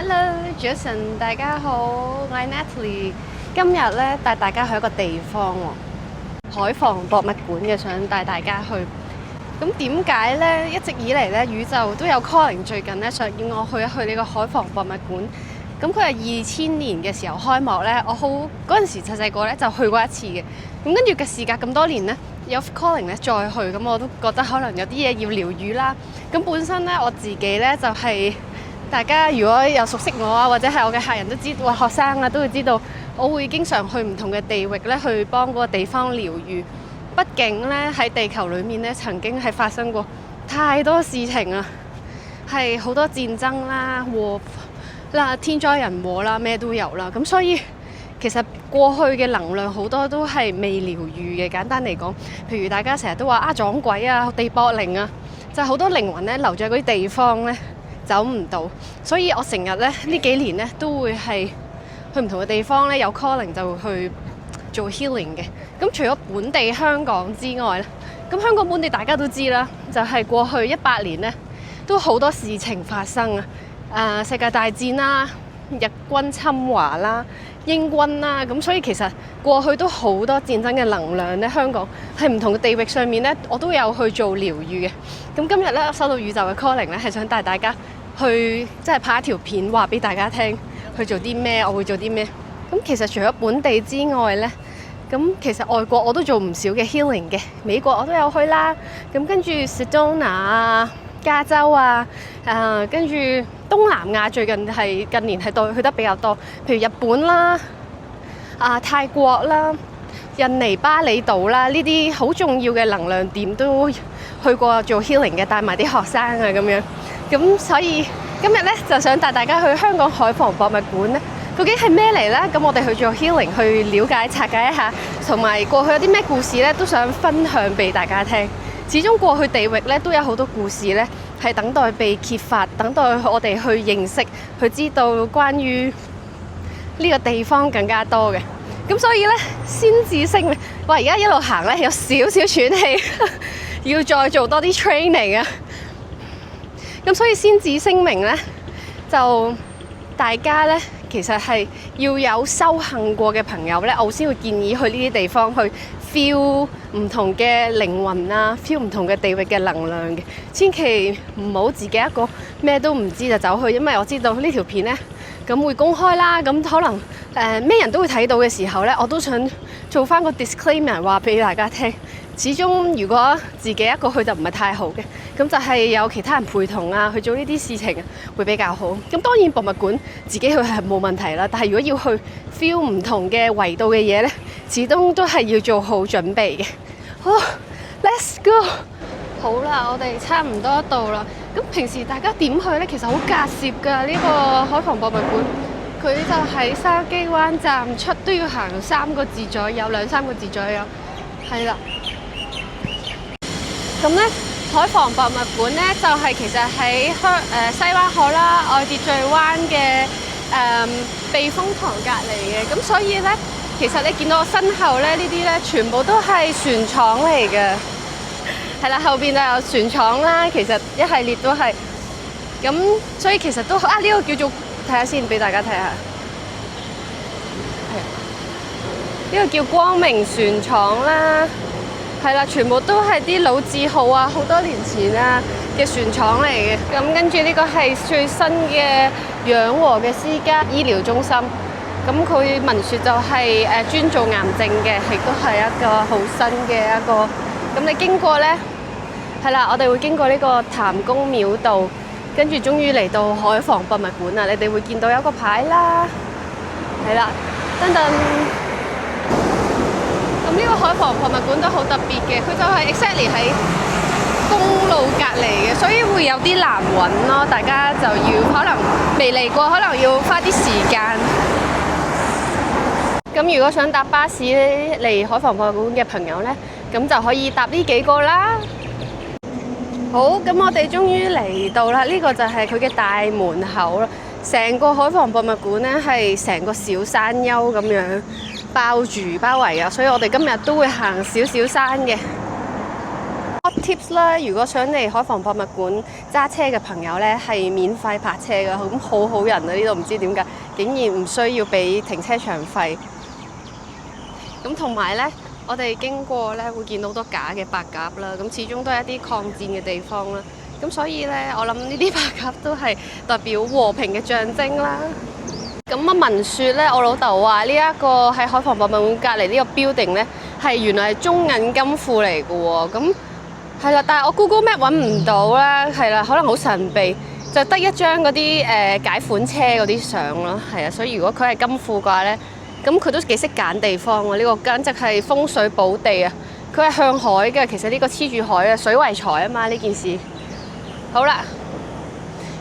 Hello，早晨，大家好，我係 Natalie。今日咧帶大家去一個地方喎，海防博物館嘅，想帶大家去。咁點解咧？一直以嚟咧，宇宙都有 calling，最近咧想要我去一去呢個海防博物館。咁佢係2000年嘅時候開幕咧，我好嗰陣時細細個咧就去過一次嘅。咁跟住嘅時隔咁多年咧，有 calling 咧再去，咁我都覺得可能有啲嘢要療癒啦。咁本身咧我自己咧就係、大家如果有熟悉我啊，或者係我嘅客人都知道，學生啊都會知道，我會經常去唔同嘅地域咧，去幫嗰個地方療癒。畢竟咧喺地球裡面咧，曾經係發生過太多事情啊，係好多戰爭啦、禍啦、天災人禍啦，咩都有啦。咁所以其實過去嘅能量好多都係未療癒嘅。簡單嚟講，譬如大家成日都話撞鬼啊、地縛靈啊，就係好多靈魂咧留咗喺嗰啲地方咧，走唔到。所以我成日咧呢幾年咧都會係去唔同嘅地方咧，有 calling 就去做 healing 嘅。咁除咗本地香港之外咧，咁香港本地大家都知啦，就係過去18年咧都好多事情發生啊，世界大戰啦、日軍侵華啦、英軍啦，咁所以其實過去都好多戰爭嘅能量咧，香港喺唔同嘅地域上面咧，我都有去做療癒嘅。咁今日咧，我收到宇宙嘅 calling 咧，係想帶大家去即係拍一條片，話俾大家聽去做啲咩，我會做啲咩。咁其實除咗本地之外咧，咁其實外國我都做唔少嘅 healing 嘅，美國我都有去啦。咁跟住 Sedona 啊、加州啊，跟住東南亞最近年係去得比較多，譬如日本啦、泰國啦、印尼巴厘島啦，呢啲好重要嘅能量點都去過做 healing 嘅，帶埋啲學生啊咁樣。咁所以今日咧就想帶大家去香港海防博物館咧，究竟係咩嚟呢？咁我哋去做 healing，去了解拆解一下，同埋過去有啲咩故事咧，都想分享俾大家聽。始終過去地域咧都有好多故事咧，係等待被揭發，等待我哋去認識，去知道關於呢個地方更加多嘅。咁所以咧，先至聲明，哇！而家一路行咧，有少少喘氣，要再做多啲 training 啊！咁所以先至聲明咧，就大家咧，其實係要有修行過嘅朋友咧，我先會建議去呢啲地方去 feel 唔同嘅靈魂啊 ，feel 唔同嘅地域嘅能量嘅。千祈唔好自己一個咩都唔知就走去，因為我知道呢條片咧，咁會公開啦，咁可能咩人都會睇到嘅時候咧，我都想做翻個 disclaimer 話俾大家聽。始終如果自己一個去就唔係太好嘅，咁就係有其他人陪同啊，去做呢啲事情會比較好。咁當然博物館自己去係冇問題啦，但係如果要去 feel 唔同嘅維度嘅嘢咧，始終都係要做好準備嘅。好，let's go。好啦，我哋差唔多到啦。咁平時大家點去咧？其實好隔涉㗎，呢個海防博物館。佢就喺筲箕灣站出都要行3個字左右，2-3個字左右，係啦。咁咧，海防博物館咧就係其實喺西灣河啦、愛秩序灣嘅避風塘隔離嘅。咁所以咧，其實你見到我身後咧呢啲咧，全部都係船廠嚟嘅。係啦，後邊就有船廠啦，其實一系列都係。咁所以其實都呢個叫做睇下先，俾大家睇下。呢個叫光明船廠啦。係啦，全部都係啲老字號啊，好多年前啊嘅船廠嚟嘅。咁跟住呢個係最新嘅養和嘅私家醫療中心。咁佢聞説就係專做癌症嘅，亦都係一個好新嘅一個。咁你經過呢，係啦，我哋會經過呢個譚公廟道，跟住終於嚟到海防博物館啦。你哋會見到有一個牌啦，係啦，噔噔。咁呢個海防博物館都好特別嘅，佢就係 exactly 喺公路隔離嘅，所以會有啲難揾咯。大家就要可能未嚟過，可能要花啲時間。咁如果想搭巴士嚟海防博物館嘅朋友呢，咁就可以搭呢幾個啦。好，咁我哋終於嚟到啦，呢個就係佢嘅大門口啦。成個海防博物館呢，係成個小山丘咁樣包圍啊，所以我哋今日都會行少少山嘅。tips 啦，如果想嚟海防博物館揸車嘅朋友咧，係免費泊車㗎，咁好好人啊！呢度唔知點解竟然唔需要俾停車場費。咁同埋咧，我哋經過咧會見到好多假嘅白鴿啦，咁始終都係一啲抗戰嘅地方啦。咁所以咧，我諗呢啲白鴿都係代表和平嘅象徵啦。咁啊，聞說咧，我老豆話呢一個喺海防博物館隔離呢個 building 咧，係原來係中銀金庫嚟嘅喎。咁係啦，但係我 Google Map 揾唔到啦，係啦，可能好神秘，就得一張嗰啲解款車嗰啲相咯。係啊，所以如果佢係金庫嘅話咧，咁佢都幾識揀地方喎。呢個簡直係風水寶地啊！佢係向海嘅，其實呢個黐住海啊，水為財啊嘛呢件事。好啦。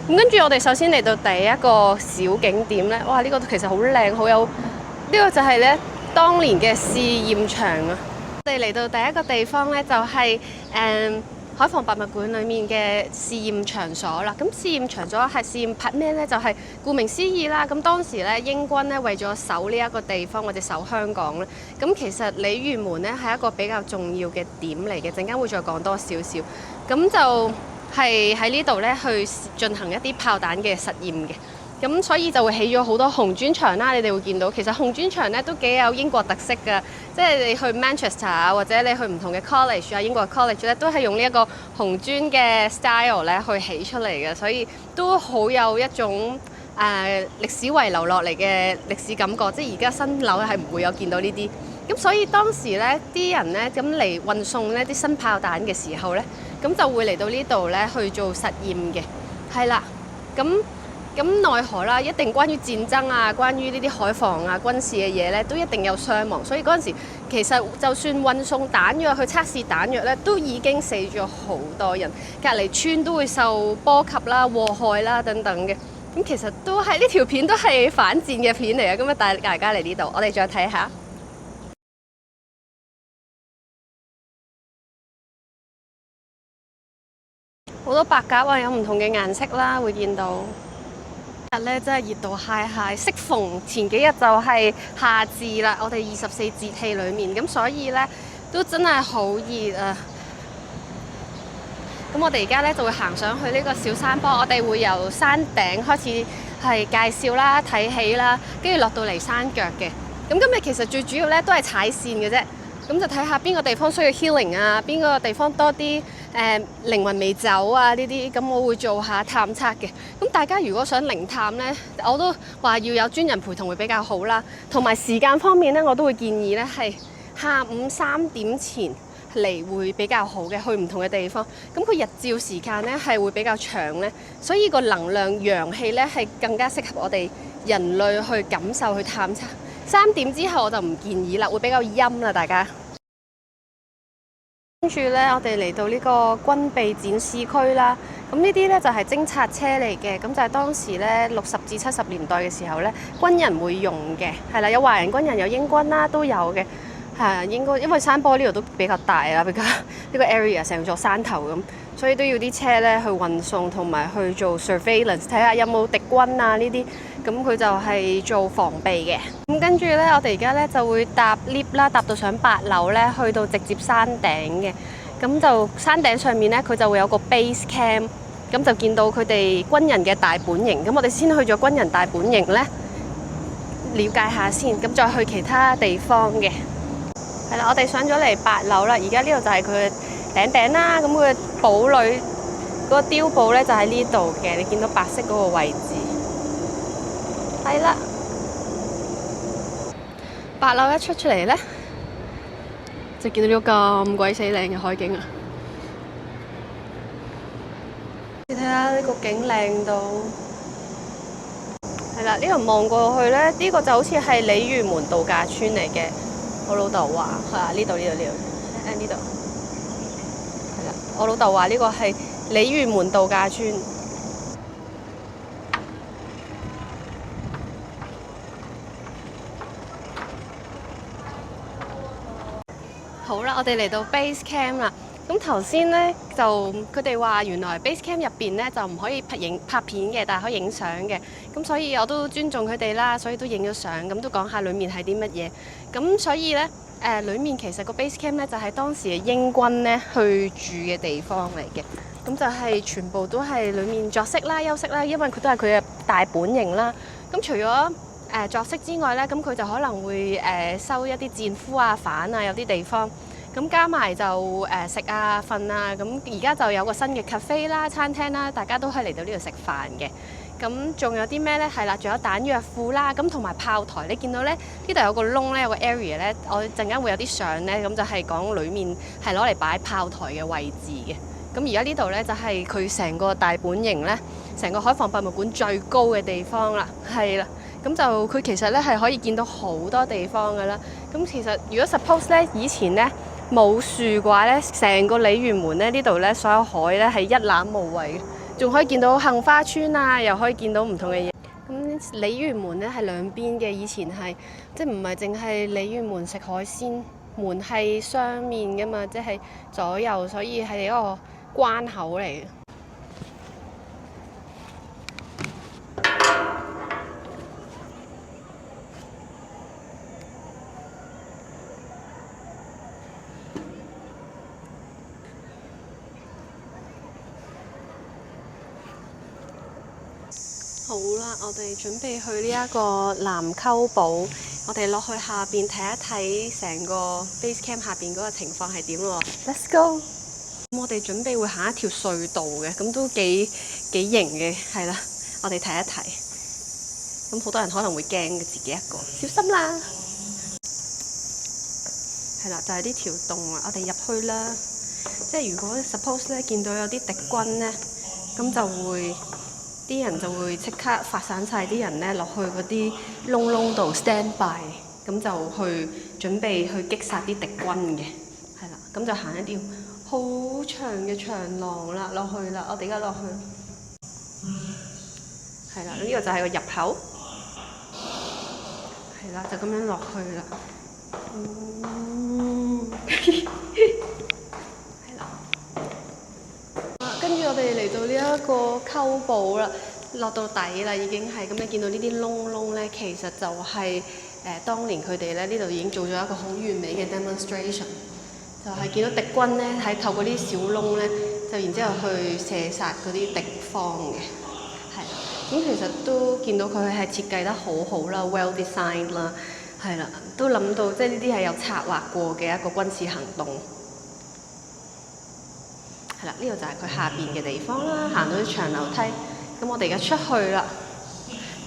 咁跟住我哋首先嚟到第一個小景點咧，哇！呢個其實好靚，好有呢個就係咧當年嘅試驗場啊！我哋嚟到第一個地方咧，就係海防博物館裡面嘅試驗場所啦。咁試驗場所係試驗拍咩咧？就係顧名思義啦。咁當時咧英軍咧為咗守呢一個地方或者守香港咧，咁其實鯉魚門咧係一個比較重要嘅點嚟嘅。陣間會再講多少少。咁就係喺呢度咧去進行一啲炮彈嘅實驗嘅，咁所以就會起咗好多紅磚牆啦。你哋會見到，其實紅磚牆咧都幾有英國特色㗎，即係你去 Manchester 啊，或者你去唔同嘅 college 啊，英國 college 咧都係用呢一個紅磚嘅 style 咧去起出嚟嘅，所以都好有一種歷史遺留落嚟嘅歷史感覺。即係而家新樓係唔會有見到呢啲，咁所以當時咧啲人咧咁嚟運送呢啲新炮彈嘅時候咧，咁就會嚟到呢度咧去做實驗嘅，係啦。咁奈何啦，一定關於戰爭啊，關於呢啲海防啊、軍事嘅嘢咧，都一定有傷亡。所以嗰陣時其實就算運送彈藥去測試彈藥咧，都已經死咗好多人，隔離村都會受波及啦、禍害啦等等嘅。咁其實都係呢條片都係反戰嘅片嚟嘅。咁啊帶大家嚟呢度，我哋再睇下。好多白鴿啊，有唔同嘅顏色啦，會見到。今日咧真係熱到嗨嗨，適逢前幾日就係夏至啦，我哋24節氣裡面，咁所以咧都真係好熱啊！咁我哋而家咧就會行上去呢個小山坡，我哋會由山頂開始係介紹啦、睇戲啦，跟住落到嚟山腳嘅。咁今日其實最主要咧都係踩線嘅啫。咁就睇下邊個地方需要 healing 啊，邊個地方多啲靈魂未走啊呢啲，咁我會做下探測嘅。咁大家如果想靈探呢，我都話要有專人陪同會比較好啦。同埋時間方面呢，我都會建議呢係下午3點前嚟會比較好嘅，去唔同嘅地方。咁佢日照時間呢係會比較長呢，所以個能量陽氣呢係更加適合我哋人類去感受去探測。3點之後我就唔建議啦，會比較陰啦，大家。跟住咧，我哋嚟到呢個軍備展示區啦。咁呢啲咧就係偵察車嚟嘅，咁就係當時咧60至70年代嘅時候咧，軍人會用嘅，係啦，有華人軍人，有英軍啦，都有嘅。係應該因為山坡呢度都比較大啦，比較呢個 area 成座山頭咁，所以都要啲車咧去運送同埋去做 surveillance， 睇下有冇敵軍啊呢啲。咁佢就係做防備嘅。咁跟住咧，我哋而家咧就會搭 lift 啦，搭到上8樓咧，去到直接山頂嘅。咁就山頂上面咧，佢就會有個 base camp，咁就見到佢哋軍人嘅大本營。咁我哋先去咗軍人大本營咧，了解下先，咁再去其他地方嘅。係啦，我哋上咗嚟8樓啦，而家呢度就係佢嘅頂啦。咁佢嘅堡壘嗰個碉堡咧就喺呢度嘅，你見到白色嗰個位置。係啦，8樓一出嚟咧，就見到呢個咁鬼死靚嘅海景啊！你睇下呢個景靚到，係啦，呢度望過去咧，呢個就好似係鯉魚門度假村嚟嘅。我老豆話係啊，呢度，係啦。我老豆話呢個係鯉魚門度假村。好啦，我哋嚟到 base camp 啦。咁頭先咧就佢哋話原來 base camp 入邊咧就唔可以拍片嘅，但係可以影相嘅。咁所以我都尊重佢哋啦，所以都影咗相，咁都講下裡面係啲乜嘢。咁所以咧裡面其實個 base camp 咧就係當時嘅英軍咧去住嘅地方嚟嘅。咁就係全部都係裡面作息啦、休息啦，因為佢都係佢嘅大本營啦。咁除咗作息之外咧，咁佢就可能會收一啲戰俘啊、犯啊，有啲地方。咁加埋就食啊、瞓啊，咁而家就有個新嘅 cafe 啦、餐廳啦，大家都可以嚟到呢度食飯嘅。咁仲有啲咩呢？係啦，仲有彈藥庫啦，咁同埋炮台。你見到咧呢度有個窿咧，有個 area 咧，我陣間會有啲相咧，咁就係講裡面係攞嚟擺炮台嘅位置嘅。咁而家呢度咧就係佢成個大本營咧，成個海防博物館最高嘅地方啦，係啦。咁就佢其實咧係可以見到好多地方㗎啦。咁其實如果 suppose 咧以前咧冇樹嘅話咧，成個鯉魚門咧呢度咧所有海咧係一覽無遺嘅，仲可以見到杏花村啊，又可以見到唔同嘅嘢。咁鯉魚門咧係兩邊嘅，以前係即係唔係淨係鯉魚門食海鮮，門係雙面㗎嘛，即係左右，所以係一個關口嚟嘅。好啦，我哋準備去呢一個南溝堡，我哋落去下邊睇一睇成個 base camp 下邊嗰個情況係點咯。Let's go！ 咁我哋準備會行一條隧道嘅，咁都幾型嘅，係啦，我哋睇一睇。咁好多人可能會驚嘅，自己一個，小心啦！係啦，就係呢條洞啊，我哋入去啦。即係如果 suppose 咧見到有啲敵軍咧，咁就會。啲人就會即刻發散晒啲人咧落去嗰啲窿度 stand by， 咁就去準備去擊殺啲敵軍嘅，係啦，咁就行一條好長嘅長廊啦，落去啦，我哋而家落去，係啦，呢個就係個入口，係啦，就咁樣落去啦，跟住我哋嚟到呢一個溝堡啦，落到底啦，已經係咁。你見到呢啲窿咧，其實就係當年佢哋咧呢度已經做咗一個好完美嘅 demonstration， 就係見到敵軍咧喺透過啲小窿咧，就然之後去射殺嗰啲敵方嘅，係啦。咁其實都見到佢係設計得好好啦 ，well designed 啦，係啦，都諗到即係呢啲係有策劃過嘅一個軍事行動。係啦，呢度就係佢下邊嘅地方啦，行到啲長樓梯。咁我哋而家出去啦，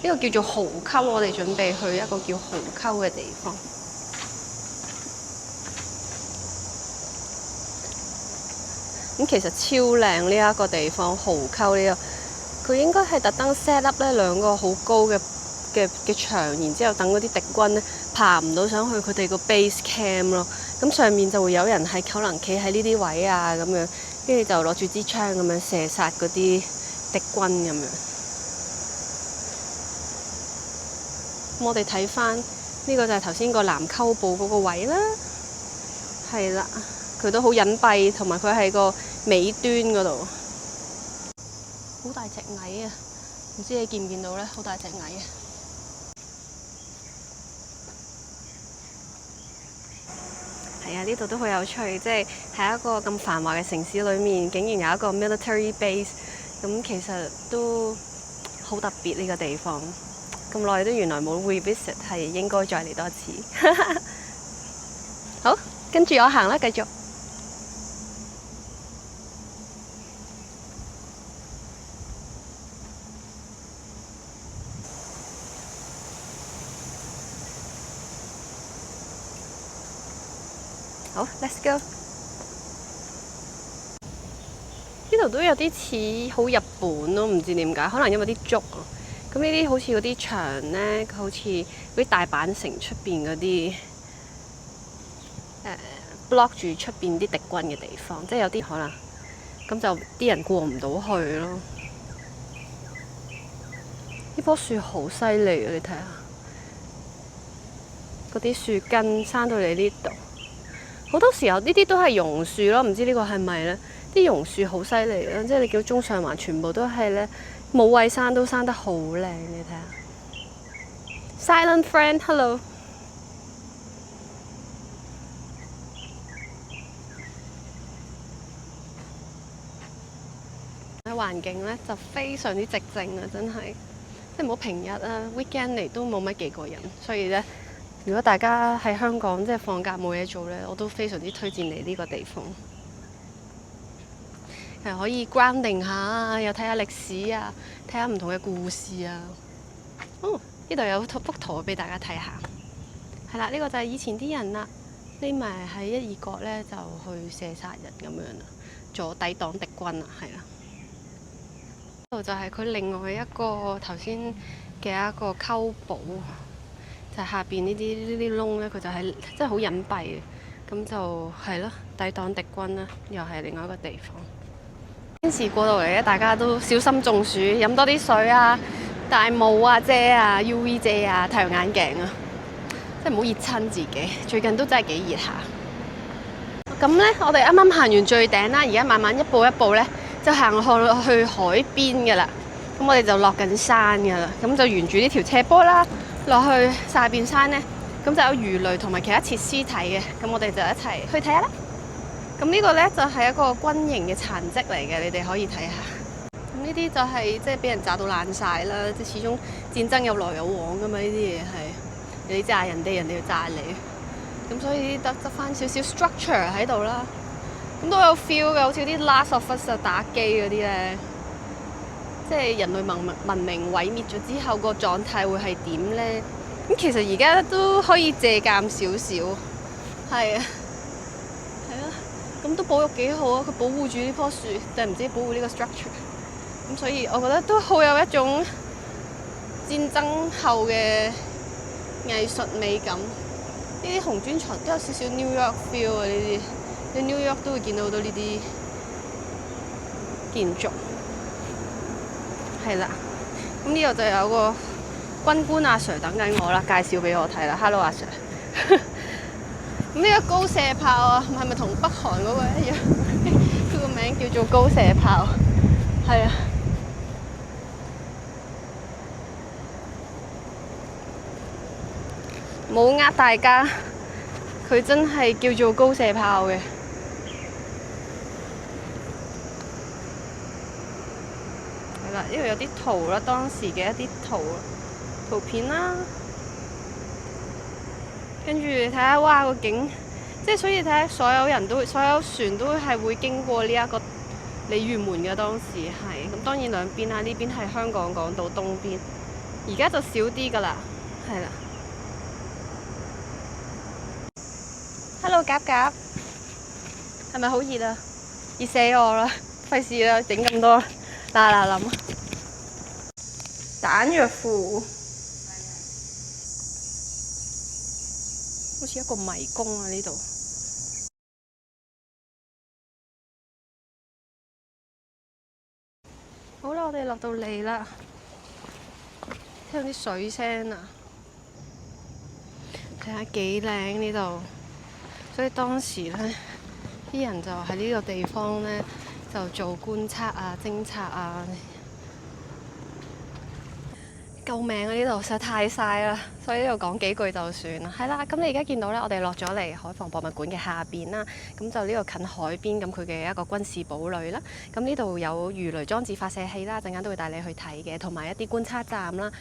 呢個叫做蠔溝，我哋準備去一個叫蠔溝嘅地方。咁其實超靚呢一個地方，蠔溝呢個，佢應該係特登 set up 咧兩個好高嘅牆，然之後等嗰啲敵軍咧爬唔到上去佢哋個 base camp 咯。咁上面就會有人係可能企喺呢啲位啊咁樣。跟住就攞住支槍咁樣射殺嗰啲敵軍咁樣。咁我哋睇翻呢個就係頭先個南溝堡嗰個位啦，係啦，佢都好隱蔽，同埋佢喺個尾端嗰度。好大隻蟻啊！唔知你見唔見到咧？好大隻蟻啊！係啊，呢度都好有趣，即係喺一個咁繁華嘅城市裏面，竟然有一個 military base， 咁其實都好特別呢個地方。咁耐都原來冇 revisit， 係應該再嚟多次。好，跟住我行啦，繼續。好 ，let's go。呢度都有啲似好日本咯，唔知點解，可能因為啲竹啊。咁呢啲好似嗰啲牆咧，好似嗰啲大阪城出邊嗰啲block 住出邊啲敵軍嘅地方，即係有啲可能咁就啲人過唔到去咯。呢棵樹好犀利啊！你睇下，嗰啲樹根生到嚟呢度。好多時候呢啲都係榕樹咯，唔知呢個係咪呢？啲榕樹好犀利啦，即係你叫中上環全部都係呢，冇畏山都生得好靚，你睇下。Silent friend，hello。環境咧就非常之寂靜啊，真係即係冇平日啊 weekend 嚟都冇乜幾個人，所以咧如果大家喺香港即係放假冇嘢做咧，我都非常之推薦嚟呢個地方，係可以 grounding 下，又睇下歷史啊，睇下唔同嘅故事啊。哦，呢度有幅圖俾大家睇下，係啦，呢個就係以前啲人啦，匿埋喺一二角咧就去射殺人咁樣啦，做抵擋敵軍啊，係啦。呢度就係佢另外一個頭先嘅一個溝堡，就係下邊呢啲窿咧，佢就係真係好隱蔽嘅，咁就係咯，抵擋敵軍啦，又係另外一個地方。天時過到嚟咧，大家都小心中暑，飲多啲水啊，戴帽啊、遮啊、UV 遮啊、太陽眼鏡啊，即係唔好熱親自己。最近都真係幾熱下。咁咧，我哋啱啱行完最頂啦，而家慢慢一步一步咧。就行去海邊嘅啦，咁我哋就落緊山嘅啦，咁就沿住呢條斜坡啦，落去下邊山呢，咁就有魚類同埋其他設施睇嘅，咁我哋就一齊去睇下啦。咁呢個呢，就係一個軍營嘅殘跡嚟嘅，你哋可以睇下。咁呢啲就係即係俾人炸到爛晒啦，即係始終戰爭有來有往噶嘛，呢啲嘢係你炸人哋，人哋要炸你，咁所以得翻少少 structure 喺度啦。咁都有 feel 嘅，好似啲 Last of Us 打機嗰啲咧，即係人類文明毀滅咗之後個狀態會係點咧？咁其實而家都可以借鑑少少，係啊，係啊，咁都保育幾好啊！佢保護住呢棵樹，但係唔知保護呢個 structure。咁所以我覺得都好有一種戰爭後嘅藝術美感。呢啲紅磚牆都有少少 New York feel 啊！呢啲。你 New York 都會見到好多呢啲建築，係啦。咁呢度就有個軍官阿 Sir 等緊我啦，介紹俾我睇啦。Hello 阿 Sir。咁呢個高射炮啊，係咪同北韓嗰個一樣？佢個名叫做高射炮，係啊。冇呃大家，佢真係叫做高射炮嘅。呢度有啲圖啦，當時嘅一啲圖片啦，跟住睇下哇個景，即係所以睇下所有船都係會經過呢一個鯉魚門嘅，當時係咁，當然兩邊啦，呢邊係香港港島東邊，而家就少啲㗎啦，係啦。Hello 夾夾，係咪好熱啊？熱死我啦！費事啦，整咁多嗱諗。彈藥庫，好似一個迷宮啊！呢度好啦，我哋落到嚟啦，聽到啲水聲啊，睇下幾靚呢度。所以當時咧，啲人就喺呢個地方咧，就做觀察啊、偵察啊。救命啊！呢度實在太曬啦，所以呢度講幾句就算啦。係啦，咁你而家見到咧，我哋落咗嚟海防博物館嘅下邊啦。咁就呢度近海邊，咁佢嘅一個軍事堡壘啦。咁呢度有魚雷裝置發射器啦，陣間都會帶你去睇嘅，同埋一啲觀察站啦。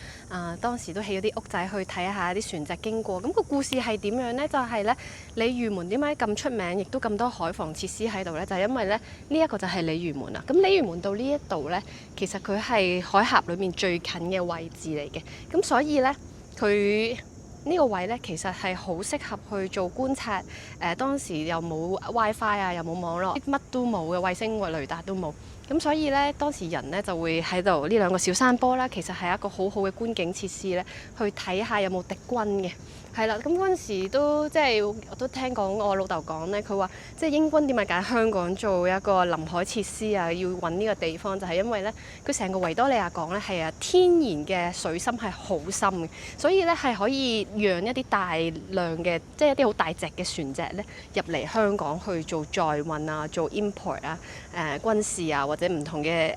當時都起咗啲屋仔去睇下啲船隻經過。咁個故事係點樣呢？就係咧，鯉魚門點解咁出名，亦都咁多海防設施喺度呢？就係因為咧，呢一個就係鯉魚門啦。咁鯉魚門到呢一度呢，其實佢係海峽裏面最近嘅位置嚟嘅，咁所以咧，佢呢個位咧，其實係好適合去做觀察。當時又冇 WiFi 啊，又冇網絡，乜都冇嘅，衛星雷達都冇。咁所以咧，當時人咧就會喺度呢兩個小山坡啦，其實係一個好好嘅觀景設施咧，去睇下有冇敵軍嘅。係啦，咁嗰陣時都即係我都聽講我老豆講咧，佢話即係英軍點解揀香港做一個臨海設施啊？要揾呢個地方就係因為咧，佢成個維多利亞港咧係天然嘅水深係好深嘅，所以咧係可以讓一啲大量嘅即係一啲好大隻嘅船隻咧入嚟香港去做載運啊、做 import 啊、軍事啊或者唔同嘅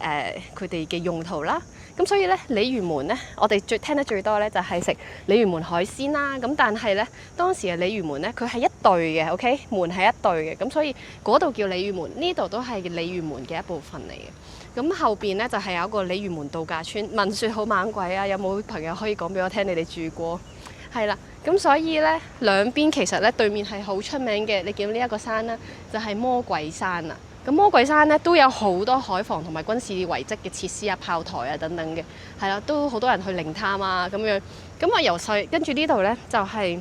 佢哋嘅用途啦。咁所以咧，鯉魚門咧，我哋聽得最多咧就係食鯉魚門海鮮啦。咁但係咧，當時嘅鯉魚門咧，佢係一對嘅，OK，門係一對嘅。咁所以嗰度叫鯉魚門，呢度都係鯉魚門嘅一部分嚟嘅。咁後邊咧就係有一個鯉魚門度假村，聞説好猛鬼啊！有冇朋友可以講俾我聽？你哋住過？係啦，咁所以咧兩邊其實咧對面係好出名嘅。你見到呢一個山啦，就係魔鬼山啊。咁魔鬼山咧都有好多海防同埋軍事遺跡嘅設施啊、炮台啊等等嘅，係啦，都好多人去靈探啊咁樣。咁我由細跟住呢度咧就係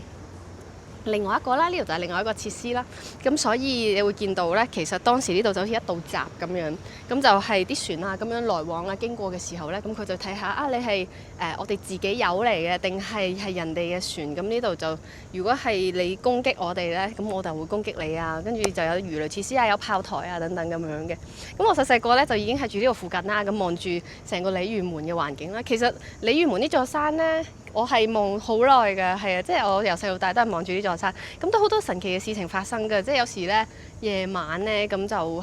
另外一個啦，呢度就係另外一個設施啦。咁所以你會見到咧，其實當時呢度就好似一道閘咁樣，咁就係啲船啊咁樣來往啊經過嘅時候咧，咁佢就睇下啊，你係我哋自己有嚟嘅，定係人哋嘅船？咁呢度就如果係你攻擊我哋咧，咁我就會攻擊你啊。跟住就有魚雷設施啊，有炮台啊等等咁樣嘅。咁我細細個咧就已經係住呢度附近啦，咁望住成個鯉魚門嘅環境啦。其實鯉魚門呢座山咧，我係望好耐㗎，係啊，即係我由細到大都係望住呢座山，咁都好多神奇嘅事情發生㗎，即係有時咧夜晚咧咁就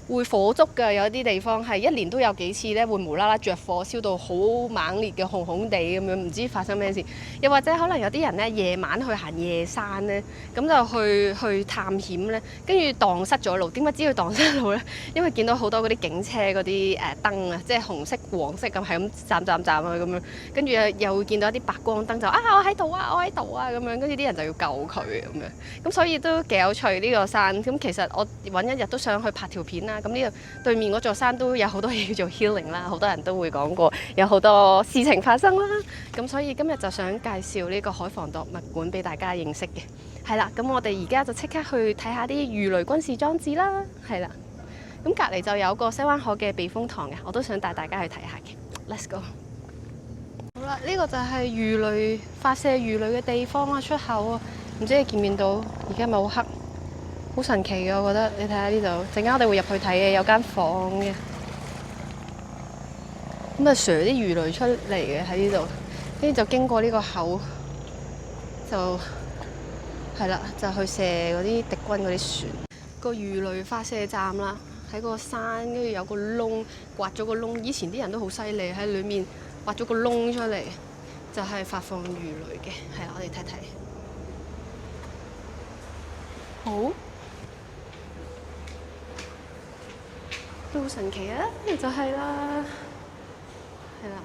會火燭㗎，有啲地方係一年都有幾次咧會無啦啦着火，燒到好猛烈嘅紅紅地咁樣，唔知發生咩事。又或者可能有啲人咧夜晚去行夜山咧，咁就去探險咧，跟住蕩失咗路。點解知佢蕩失路咧？因為見到好多嗰啲警車嗰啲燈啊，即係紅色、黃色咁係咁站啊咁樣，跟住又會見到一啲白光燈就我喺度啊，我喺度啊咁樣，跟住啲人就要救佢咁樣。咁所以都幾有趣呢個山。咁其實我揾一日都想去拍條片啦。咁呢度對面嗰座山都有好多嘢叫做 healing 啦，好多人都會講過有好多事情發生啦。咁所以今日就想介紹呢個海防博物館俾大家認識嘅。係啦，咁我哋而家就即刻去睇下啲魚雷軍事裝置啦。係啦，咁隔離就有個西灣河嘅避風塘嘅，我都想帶大家去睇下嘅。Let's go。好啦，呢個就係魚雷發射魚雷嘅地方啊，出口啊，唔知你見唔見到？而家咪好黑。好神奇嘅，我覺得你睇下呢度，陣間我哋會入去睇嘅，有間房嘅。咁啊，射啲魚雷出嚟嘅喺呢度，跟住就經過呢個口，就係啦，就去射嗰啲敵軍嗰啲船。個魚雷發射站啦，喺個山，跟住有個窿，刮咗個窿。以前啲人都好犀利，喺裡面挖咗個窿出嚟，就係發放魚雷嘅。係啦，我哋睇睇。好。都好神奇啊！呢就係啦，係啦。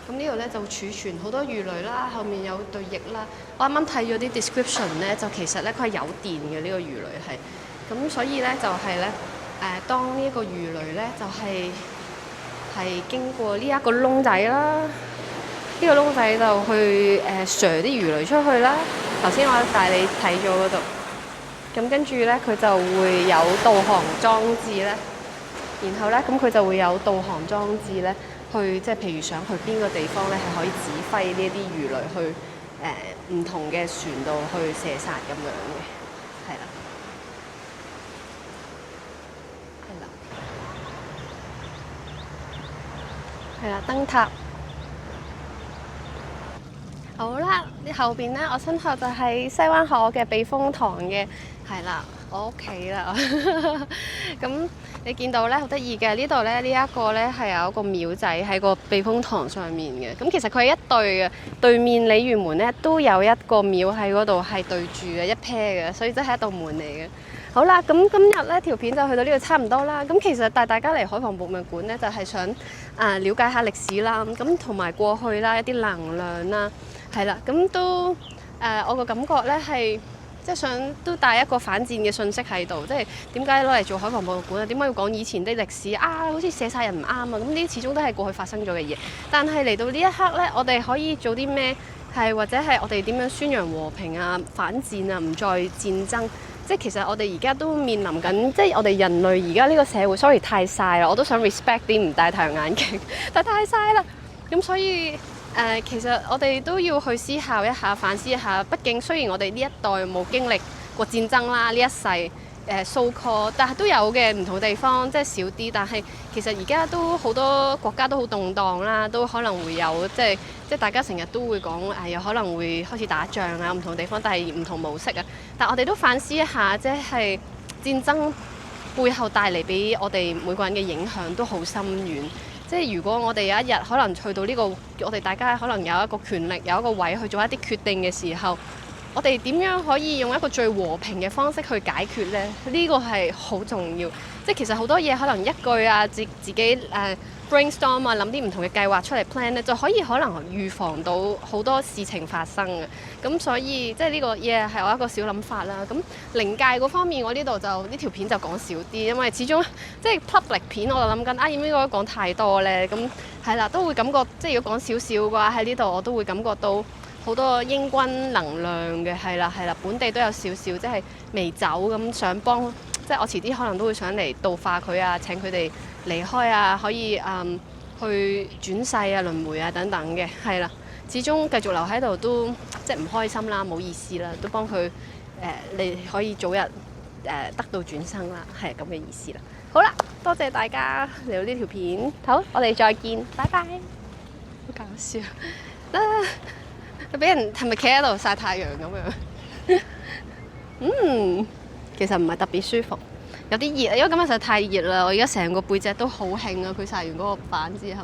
咁呢度咧就儲存好多魚雷啦，後面有對翼啦。我啱啱睇咗啲 description 咧，就其實咧佢係有電嘅呢個魚雷係。咁所以咧就係咧當呢一個魚雷咧就係經過呢一個窿仔啦，呢個窿仔就去射啲魚雷出去啦。頭先我帶你睇咗嗰度。咁跟住咧，佢就會有導航裝置咧，然後咧，咁佢就會有導航裝置咧，去即係譬如想去邊個地方咧，係可以指揮呢一啲魚雷去唔同嘅船度去射殺咁樣嘅，係啦，係啦，燈塔。好啦，後邊咧，我身後就係西灣河嘅避風塘嘅，係啦，我屋企啦。咁你見到咧，好得意嘅呢度咧，呢一個咧係有一個廟仔喺個避風塘上面嘅。咁其實佢係一對嘅，對面鯉魚門咧都有一個廟喺嗰度係對住嘅一 pair 嘅，所以真係一道門嚟嘅。好啦，咁今日咧條片就去到呢度差唔多啦。咁其實帶大家嚟海防博物館咧，就係想了解下歷史啦，咁同埋過去啦，一啲能量啦。係啦，咁都我個感覺咧係即係想都帶一個反戰嘅訊息喺度，即係點解攞嚟做海防博物館啊？點解要講以前啲歷史啊？好似射殺人唔啱啊！咁呢啲始終都係過去發生咗嘅嘢。但係嚟到呢一刻咧，我哋可以做啲咩？係或者係我哋點樣宣揚和平啊、反戰啊、唔再戰爭？即係其實我哋而家都面臨緊，即係我哋人類而家呢個社會，sorry 太曬啦，我都想 respect 啲唔戴太陽眼鏡，但太曬啦。咁所以其實我哋都要去思考一下、反思一下。畢竟雖然我哋呢一代冇經歷過戰爭啦，呢一世so call，但係都有嘅唔同地方，即係少啲。但係其實而家都好多國家都好動盪啦，都可能會有即係大家成日都會講有可能會開始打仗啊，唔同地方，但係唔同模式啊。但我哋都反思一下，即係戰爭背後帶嚟俾我哋每個人嘅影響都好深遠。即係如果我哋有一日可能去到呢個，我哋大家可能有一個權力，有一個位去做一啲決定嘅時候，我哋點樣可以用一個最和平嘅方式去解決呢？呢個係好重要。即係其實好多嘢可能一句啊，自己brainstorm 啊，諗啲唔同嘅計劃出嚟 plan 咧，就可能預防到好多事情發生嘅。咁所以即係呢個嘢係我一個小諗法啦。咁靈界嗰方面，我呢度就呢條片就講少啲，因為始終即係 public 片，我就諗緊應唔應該講太多呢？咁係啦，都會感覺即係如果講少少嘅話，喺呢度我都會感覺到好多英軍能量嘅，係啦，本地都有少少即係未走咁，想幫即係我遲啲可能都會想嚟度化佢啊，請佢哋離開啊，可以去轉世啊、輪迴啊等等嘅，係啦。始終繼續留喺度都即係唔開心啦，冇意思啦，都幫佢你可以早日得到轉生啦，係咁嘅意思啦。好啦，多謝大家嚟到呢條片，好，我哋再見，拜拜。好搞笑啊！俾人係咪企喺度曬太陽咁樣？其實唔係特別舒服，有啲熱，因為今日實在太熱啦，我而家成個背脊都好興啊！佢曬完嗰個板之後。